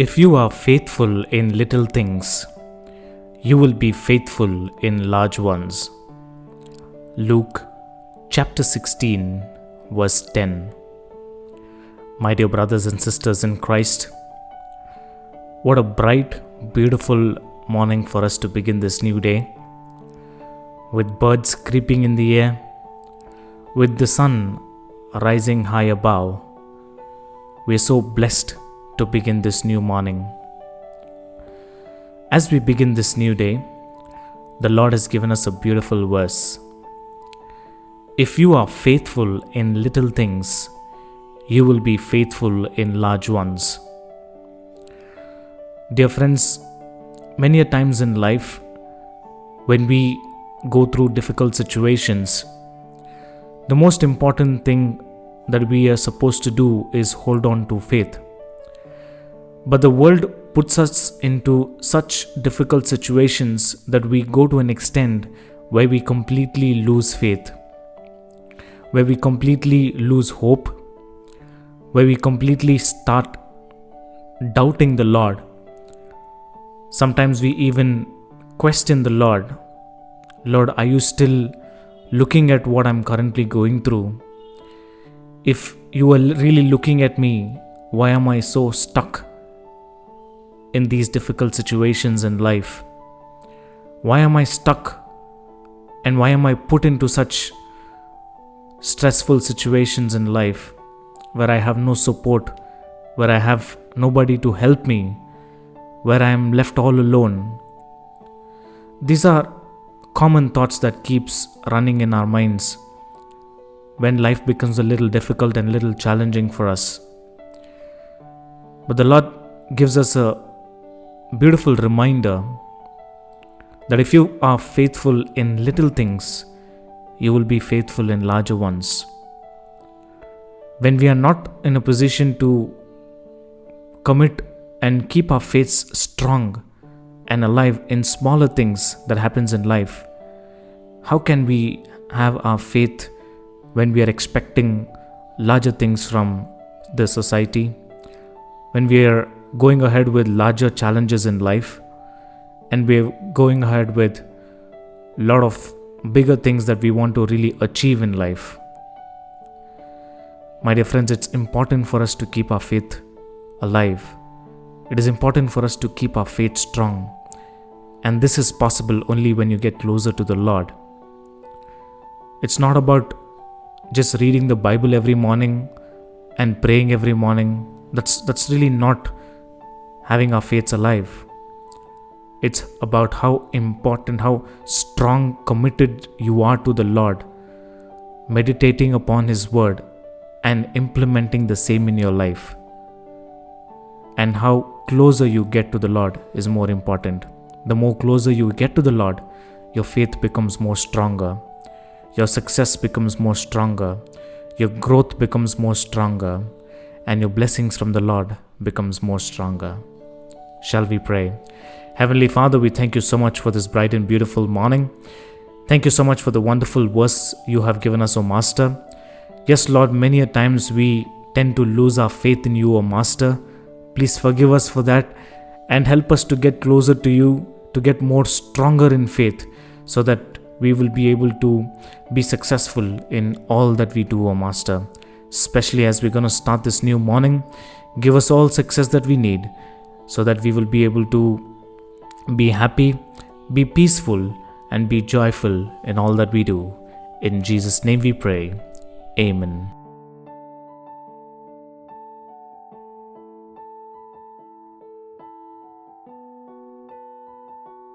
If you are faithful in little things, you will be faithful in large ones. Luke chapter 16, verse 10. My dear brothers and sisters in Christ, what a bright, beautiful morning for us to begin this new day. With birds creeping in the air, with the sun rising high above, we are so blessed to begin this new morning. As we begin this new day, the Lord has given us a beautiful verse. If you are faithful in little things, you will be faithful in large ones. Dear friends, many a times in life, when we go through difficult situations, the most important thing that we are supposed to do is hold on to faith. But the world puts us into such difficult situations that we go to an extent where we completely lose faith, where we completely lose hope, where we completely start doubting the Lord. Sometimes we even question the Lord. Lord, are you still looking at what I'm currently going through? If you are really looking at me, why am I so stuck in these difficult situations in life? Why am I stuck? And why am I put into such stressful situations in life where I have no support, where I have nobody to help me, where I am left all alone? These are common thoughts that keeps running in our minds when life becomes a little difficult and a little challenging for us. But the Lord gives us a beautiful reminder that if you are faithful in little things, you will be faithful in larger ones. When we are not in a position to commit and keep our faith strong and alive in smaller things that happens in life, how can we have our faith when we are expecting larger things from the society, when we are going ahead with larger challenges in life, and we're going ahead with a lot of bigger things that we want to really achieve in life? My dear friends, it's important for us to keep our faith alive. It is important for us to keep our faith strong. And this is possible only when you get closer to the Lord. It's not about just reading the Bible every morning and praying every morning. That's really not having our faith alive. It's about how important, how strong, committed you are to the Lord, meditating upon His word and implementing the same in your life. And how closer you get to the Lord is more important. The more closer you get to the Lord, your faith becomes more stronger. Your success becomes more stronger. Your growth becomes more stronger. And your blessings from the Lord becomes more stronger. Shall we pray? Heavenly Father, we thank you so much for this bright and beautiful morning. Thank you so much for the wonderful verse you have given us, O Master. Yes, Lord, many a times we tend to lose our faith in you, O Master. Please forgive us for that and help us to get closer to you, to get more stronger in faith, so that we will be able to be successful in all that we do, O Master. Especially as we're going to start this new morning, give us all success that we need, so that we will be able to be happy, be peaceful, and be joyful in all that we do. In Jesus' name we pray. Amen.